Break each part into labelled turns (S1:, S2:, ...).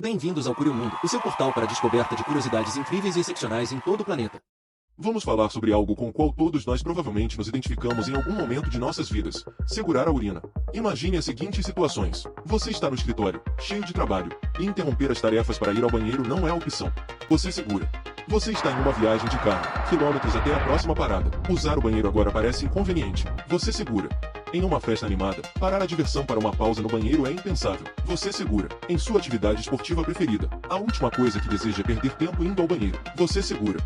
S1: Bem-vindos ao Curiomundo, o seu portal para a descoberta de curiosidades incríveis e excepcionais em todo o planeta.
S2: Vamos falar sobre algo com o qual todos nós provavelmente nos identificamos em algum momento de nossas vidas: segurar a urina. Imagine as seguintes situações. Você está no escritório, cheio de trabalho, e interromper as tarefas para ir ao banheiro não é a opção. Você segura. Você está em uma viagem de carro, quilômetros até a próxima parada. Usar o banheiro agora parece inconveniente. Você segura. Em uma festa animada, parar a diversão para uma pausa no banheiro é impensável. Você segura. Em sua atividade esportiva preferida, a última coisa que deseja é perder tempo indo ao banheiro. Você segura.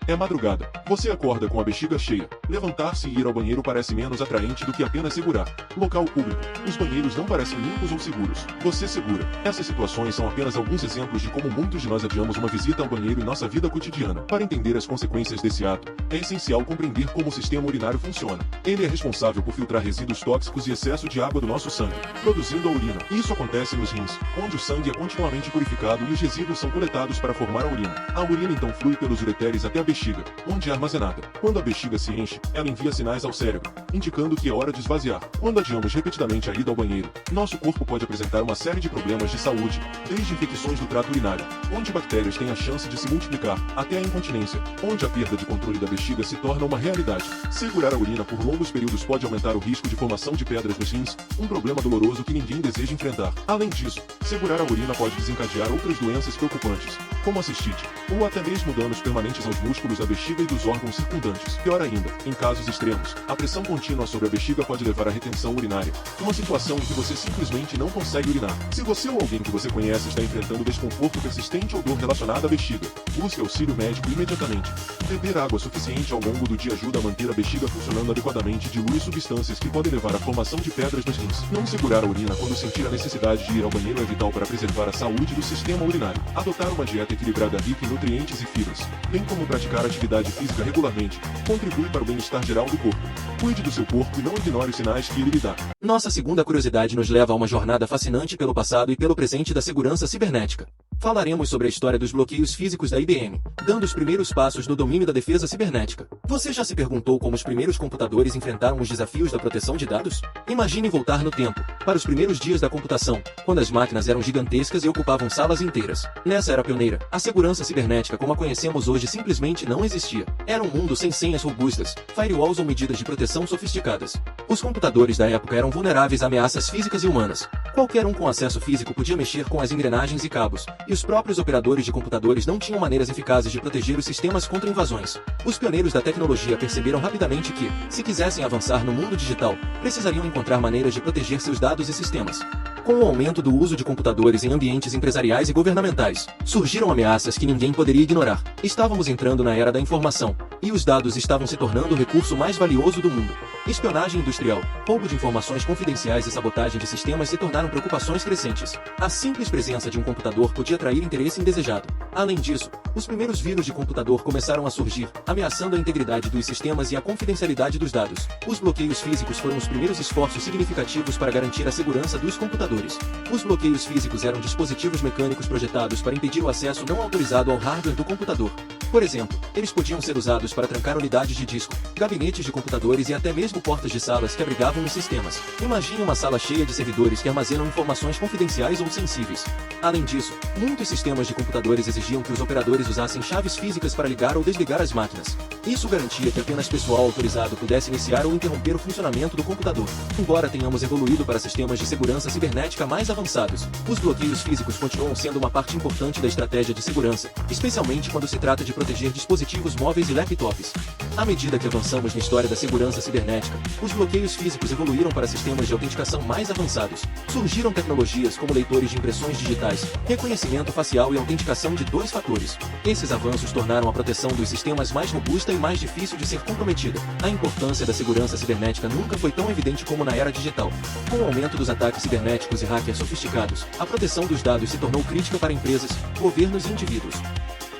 S2: É madrugada. Você acorda com a bexiga cheia. Levantar-se e ir ao banheiro parece menos atraente do que apenas segurar. Local público. Os banheiros não parecem limpos ou seguros. Você segura. Essas situações são apenas alguns exemplos de como muitos de nós adiamos uma visita ao banheiro em nossa vida cotidiana. Para entender as consequências desse ato, é essencial compreender como o sistema urinário funciona. Ele é responsável por filtrar resíduos tóxicos e excesso de água do nosso sangue, produzindo a urina. Isso acontece nos rins, onde o sangue é continuamente purificado e os resíduos são coletados para formar a urina. A urina então flui pelos ureteres até a bexiga, onde é armazenada. Quando a bexiga se enche, ela envia sinais ao cérebro, indicando que é hora de esvaziar. Quando adiamos repetidamente a ida ao banheiro, nosso corpo pode apresentar uma série de problemas de saúde, desde infecções do trato urinário, onde bactérias têm a chance de se multiplicar, até a incontinência, onde a perda de controle da bexiga se torna uma realidade. Segurar a urina por longos períodos pode aumentar o risco de formação de pedras nos rins, um problema doloroso que ninguém deseja enfrentar. Além disso, segurar a urina pode desencadear outras doenças preocupantes, como a cistite, ou até mesmo danos permanentes aos músculos da bexiga e dos órgãos circundantes. Pior ainda, em casos extremos, a pressão contínua sobre a bexiga pode levar à retenção urinária, uma situação em que você simplesmente não consegue urinar. Se você ou alguém que você conhece está enfrentando desconforto persistente ou dor relacionada à bexiga, busque auxílio médico imediatamente. Beber água suficiente ao longo do dia ajuda a manter a bexiga funcionando adequadamente e dilui substâncias que podem levar à formação de pedras nos rins. Não segurar a urina quando sentir a necessidade de ir ao banheiro é vital para preservar a saúde do sistema urinário. Adotar uma dieta equilibrada rica em nutrientes e fibras, bem como praticar atividade física regularmente, contribui para o bem-estar geral do corpo. Cuide do seu corpo e não ignore os sinais que ele lhe dá.
S1: Nossa segunda curiosidade nos leva a uma jornada fascinante pelo passado e pelo presente da segurança cibernética. Falaremos sobre a história dos bloqueios físicos da IBM, dando os primeiros passos no domínio da defesa cibernética. Você já se perguntou como os primeiros computadores enfrentaram os desafios da proteção de dados? Imagine voltar no tempo, para os primeiros dias da computação, quando as máquinas eram gigantescas e ocupavam salas inteiras. Nessa era pioneira, a segurança cibernética como a conhecemos hoje simplesmente não existia. Era um mundo sem senhas robustas, firewalls ou medidas de proteção sofisticadas. Os computadores da época eram vulneráveis a ameaças físicas e humanas. Qualquer um com acesso físico podia mexer com as engrenagens e cabos, e os próprios operadores de computadores não tinham maneiras eficazes de proteger os sistemas contra invasões. Os pioneiros da tecnologia perceberam rapidamente que, se quisessem avançar no mundo digital, precisariam encontrar maneiras de proteger seus dados e sistemas. Com o aumento do uso de computadores em ambientes empresariais e governamentais, surgiram ameaças que ninguém poderia ignorar. Estávamos entrando na era da informação, e os dados estavam se tornando o recurso mais valioso do mundo. Espionagem industrial, roubo de informações confidenciais e sabotagem de sistemas se tornaram preocupações crescentes. A simples presença de um computador podia atrair interesse indesejado. Além disso, os primeiros vírus de computador começaram a surgir, ameaçando a integridade dos sistemas e a confidencialidade dos dados. Os bloqueios físicos foram os primeiros esforços significativos para garantir a segurança dos computadores. Os bloqueios físicos eram dispositivos mecânicos projetados para impedir o acesso não autorizado ao hardware do computador. Por exemplo, eles podiam ser usados para trancar unidades de disco, gabinetes de computadores e até mesmo portas de salas que abrigavam os sistemas. Imagine uma sala cheia de servidores que armazenam informações confidenciais ou sensíveis. Além disso, muitos sistemas de computadores exigiam que os operadores usassem chaves físicas para ligar ou desligar as máquinas. Isso garantia que apenas pessoal autorizado pudesse iniciar ou interromper o funcionamento do computador. Embora tenhamos evoluído para sistemas de segurança cibernética mais avançados, os bloqueios físicos continuam sendo uma parte importante da estratégia de segurança, especialmente quando se trata de proteger dispositivos móveis e laptops. À medida que avançamos na história da segurança cibernética, os bloqueios físicos evoluíram para sistemas de autenticação mais avançados. Surgiram tecnologias como leitores de impressões digitais, reconhecimento facial e autenticação de 2 fatores. Esses avanços tornaram a proteção dos sistemas mais robusta e mais difícil de ser comprometida. A importância da segurança cibernética nunca foi tão evidente como na era digital. Com o aumento dos ataques cibernéticos e hackers sofisticados, a proteção dos dados se tornou crítica para empresas, governos e indivíduos.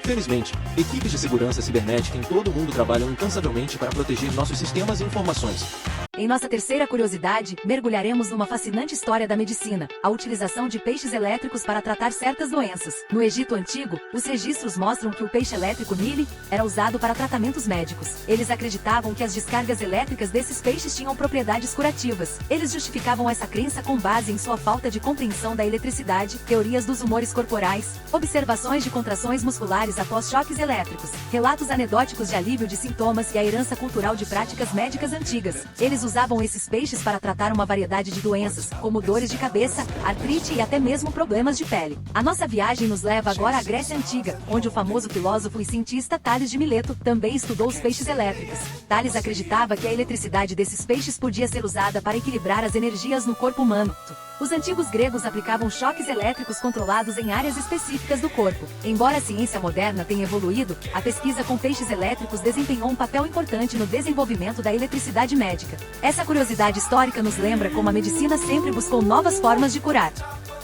S1: Felizmente, equipes de segurança cibernética em todo o mundo trabalham incansavelmente para proteger nossos sistemas e informações.
S3: Em nossa terceira curiosidade, mergulharemos numa fascinante história da medicina, a utilização de peixes elétricos para tratar certas doenças. No Egito Antigo, os registros mostram que o peixe elétrico Nile era usado para tratamentos médicos. Eles acreditavam que as descargas elétricas desses peixes tinham propriedades curativas. Eles justificavam essa crença com base em sua falta de compreensão da eletricidade, teorias dos humores corporais, observações de contrações musculares após choques elétricos, relatos anedóticos de alívio de sintomas e a herança cultural de práticas médicas antigas. Eles usavam esses peixes para tratar uma variedade de doenças, como dores de cabeça, artrite e até mesmo problemas de pele. A nossa viagem nos leva agora à Grécia Antiga, onde o famoso filósofo e cientista Tales de Mileto também estudou os peixes elétricos. Tales acreditava que a eletricidade desses peixes podia ser usada para equilibrar as energias no corpo humano. Os antigos gregos aplicavam choques elétricos controlados em áreas específicas do corpo. Embora a ciência moderna tenha evoluído, a pesquisa com peixes elétricos desempenhou um papel importante no desenvolvimento da eletricidade médica. Essa curiosidade histórica nos lembra como a medicina sempre buscou novas formas de curar.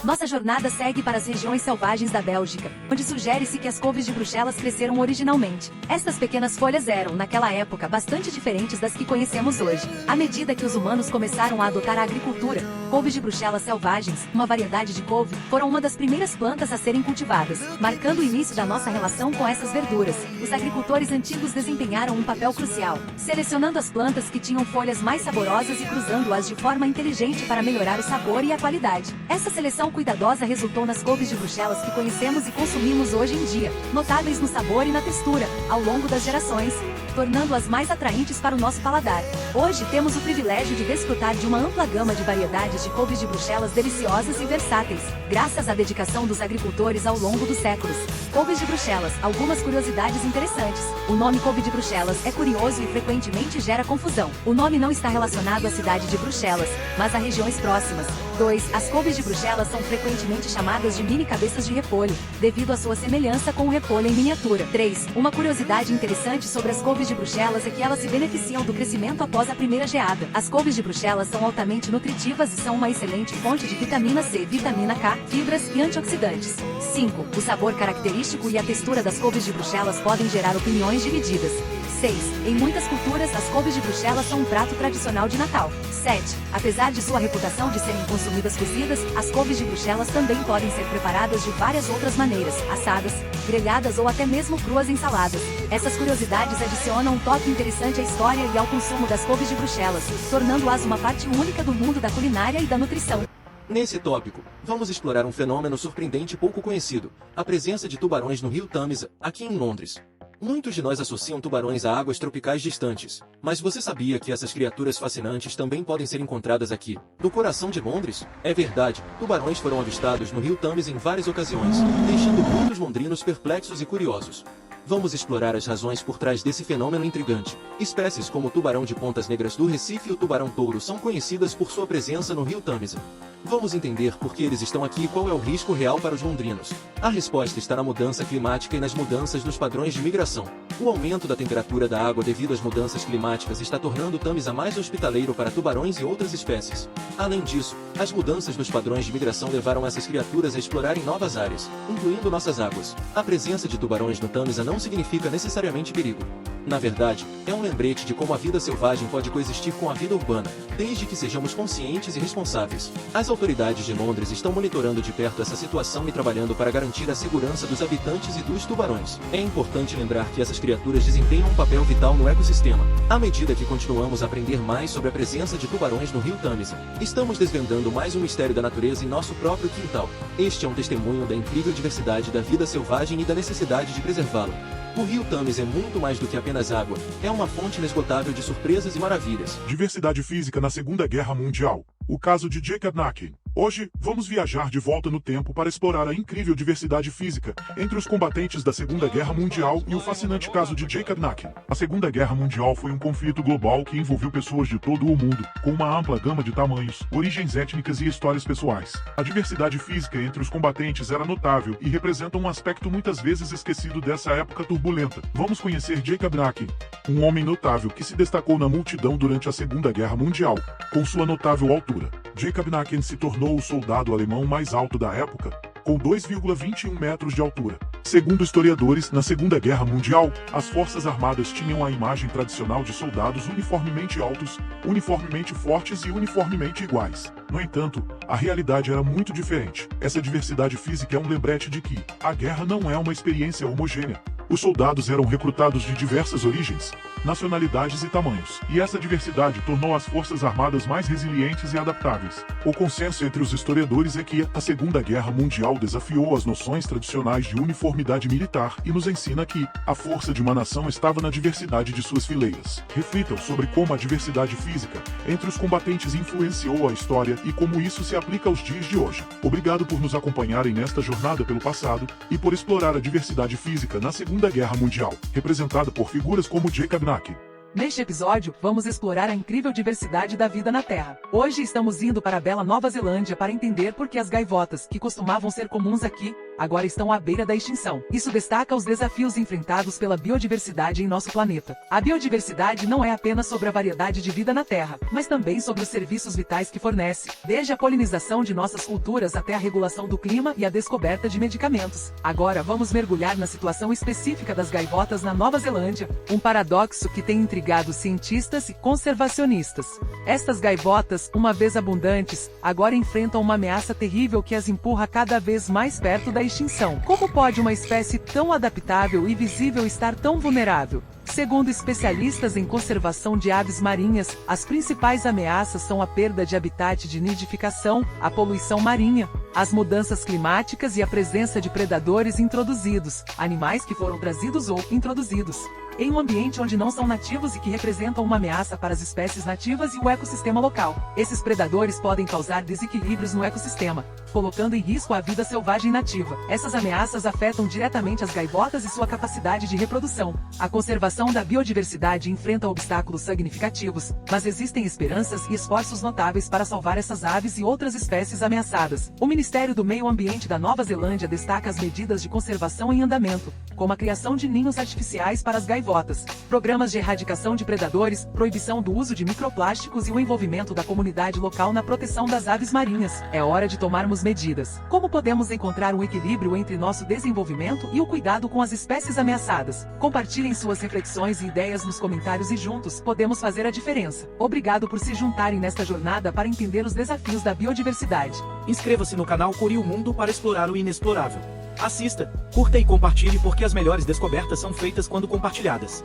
S3: Nossa jornada segue para as regiões selvagens da Bélgica, onde sugere-se que as couves de Bruxelas cresceram originalmente. Estas pequenas folhas eram, naquela época, bastante diferentes das que conhecemos hoje. À medida que os humanos começaram a adotar a agricultura, couves de Bruxelas selvagens, uma variedade de couve, foram uma das primeiras plantas a serem cultivadas, marcando o início da nossa relação com essas verduras. Os agricultores antigos desempenharam um papel crucial, selecionando as plantas que tinham folhas mais saborosas e cruzando-as de forma inteligente para melhorar o sabor e a qualidade. Essa seleção cuidadosa resultou nas couves de Bruxelas que conhecemos e consumimos hoje em dia, notáveis no sabor e na textura, ao longo das gerações, tornando-as mais atraentes para o nosso paladar. Hoje temos o privilégio de desfrutar de uma ampla gama de variedades de couves de Bruxelas deliciosas e versáteis, graças à dedicação dos agricultores ao longo dos séculos. Couves de Bruxelas, algumas curiosidades interessantes. O nome couve de Bruxelas é curioso e frequentemente gera confusão. O nome não está relacionado à cidade de Bruxelas, mas a regiões próximas. 2. As couves de Bruxelas são frequentemente chamadas de mini cabeças de repolho, devido à sua semelhança com o repolho em miniatura. 3. Uma curiosidade interessante sobre as couves de Bruxelas é que elas se beneficiam do crescimento após a primeira geada. As couves de Bruxelas são altamente nutritivas e são uma excelente fonte de vitamina C, vitamina K, fibras e antioxidantes. 5. O sabor característico e a textura das couves de Bruxelas podem gerar opiniões divididas. 6. Em muitas culturas, as couves de Bruxelas são um prato tradicional de Natal. 7. Apesar de sua reputação de serem consumidas cozidas, as couves de Bruxelas também podem ser preparadas de várias outras maneiras, assadas, grelhadas ou até mesmo cruas em saladas. Essas curiosidades adicionam um toque interessante à história e ao consumo das couves de Bruxelas, tornando-as uma parte única do mundo da culinária e da nutrição.
S1: Nesse tópico, vamos explorar um fenômeno surpreendente e pouco conhecido, a presença de tubarões no rio Tâmisa, aqui em Londres. Muitos de nós associam tubarões a águas tropicais distantes, mas você sabia que essas criaturas fascinantes também podem ser encontradas aqui, no coração de Londres? É verdade, tubarões foram avistados no rio Tâmisa em várias ocasiões, deixando muitos londrinos perplexos e curiosos. Vamos explorar as razões por trás desse fenômeno intrigante. Espécies como o tubarão de pontas negras do Recife e o tubarão-touro são conhecidas por sua presença no rio Tâmisa. Vamos entender por que eles estão aqui e qual é o risco real para os londrinos. A resposta está na mudança climática e nas mudanças nos padrões de migração. O aumento da temperatura da água devido às mudanças climáticas está tornando o Tâmisa mais hospitaleiro para tubarões e outras espécies. Além disso, as mudanças nos padrões de migração levaram essas criaturas a explorarem novas áreas, incluindo nossas águas. A presença de tubarões no Tâmisa não significa necessariamente perigo. Na verdade, é um lembrete de como a vida selvagem pode coexistir com a vida urbana, desde que sejamos conscientes e responsáveis. As autoridades de Londres estão monitorando de perto essa situação e trabalhando para garantir a segurança dos habitantes e dos tubarões. É importante lembrar que essas criaturas desempenham um papel vital no ecossistema. À medida que continuamos a aprender mais sobre a presença de tubarões no rio Tâmisa, estamos desvendando mais um mistério da natureza em nosso próprio quintal. Este é um testemunho da incrível diversidade da vida selvagem e da necessidade de preservá-la. O rio Tâmisa é muito mais do que apenas água, é uma fonte inesgotável de surpresas e maravilhas.
S2: Diversidade física na Segunda Guerra Mundial. O caso de Jacob Nacken. Hoje, vamos viajar de volta no tempo para explorar a incrível diversidade física entre os combatentes da Segunda Guerra Mundial e o fascinante caso de Jacob Nacken. A Segunda Guerra Mundial foi um conflito global que envolveu pessoas de todo o mundo, com uma ampla gama de tamanhos, origens étnicas e histórias pessoais. A diversidade física entre os combatentes era notável e representa um aspecto muitas vezes esquecido dessa época turbulenta. Vamos conhecer Jacob Nacken, um homem notável que se destacou na multidão durante a Segunda Guerra Mundial, com sua notável altura. Jacob Nacken se tornou o soldado alemão mais alto da época,
S4: com 2,21 metros de altura. Segundo historiadores, na Segunda Guerra Mundial, as Forças Armadas tinham a imagem tradicional de soldados uniformemente altos, uniformemente fortes e uniformemente iguais. No entanto, a realidade era muito diferente. Essa diversidade física é um lembrete de que a guerra não é uma experiência homogênea. Os soldados eram recrutados de diversas origens, nacionalidades e tamanhos, e essa diversidade tornou as Forças Armadas mais resilientes e adaptáveis. O consenso entre os historiadores é que a Segunda Guerra Mundial desafiou as noções tradicionais de uniformidade militar e nos ensina que a força de uma nação estava na diversidade de suas fileiras. Reflitam sobre como a diversidade física entre os combatentes influenciou a história e como isso se aplica aos dias de hoje. Obrigado por nos acompanharem nesta jornada pelo passado e por explorar a diversidade física na Segunda Guerra Mundial, representada por figuras como Jacob Nack.
S5: Neste episódio, vamos explorar a incrível diversidade da vida na Terra. Hoje estamos indo para a bela Nova Zelândia para entender por que as gaivotas, que costumavam ser comuns aqui, agora estão à beira da extinção. Isso destaca os desafios enfrentados pela biodiversidade em nosso planeta. A biodiversidade não é apenas sobre a variedade de vida na Terra, mas também sobre os serviços vitais que fornece, desde a polinização de nossas culturas até a regulação do clima e a descoberta de medicamentos. Agora vamos mergulhar na situação específica das gaivotas na Nova Zelândia, um paradoxo que tem intrigado cientistas e conservacionistas. Estas gaivotas, uma vez abundantes, agora enfrentam uma ameaça terrível que as empurra cada vez mais perto da extinção. Como pode uma espécie tão adaptável e visível estar tão vulnerável? Segundo especialistas em conservação de aves marinhas, as principais ameaças são a perda de habitat de nidificação, a poluição marinha, as mudanças climáticas e a presença de predadores introduzidos, animais que foram trazidos ou introduzidos em um ambiente onde não são nativos e que representam uma ameaça para as espécies nativas e o ecossistema local. Esses predadores podem causar desequilíbrios no ecossistema, colocando em risco a vida selvagem nativa. Essas ameaças afetam diretamente as gaivotas e sua capacidade de reprodução. A conservação da biodiversidade enfrenta obstáculos significativos, mas existem esperanças e esforços notáveis para salvar essas aves e outras espécies ameaçadas. O Ministério do Meio Ambiente da Nova Zelândia destaca as medidas de conservação em andamento, como a criação de ninhos artificiais para as gaivotas, programas de erradicação de predadores, proibição do uso de microplásticos e o envolvimento da comunidade local na proteção das aves marinhas. É hora de tomarmos medidas. Como podemos encontrar um equilíbrio entre nosso desenvolvimento e o cuidado com as espécies ameaçadas? Compartilhem suas reflexões e ideias nos comentários e juntos podemos fazer a diferença. Obrigado por se juntarem nesta jornada para entender os desafios da biodiversidade.
S6: Inscreva-se no canal Cure o Mundo para explorar o inexplorável. Assista, curta e compartilhe porque as melhores descobertas são feitas quando compartilhadas.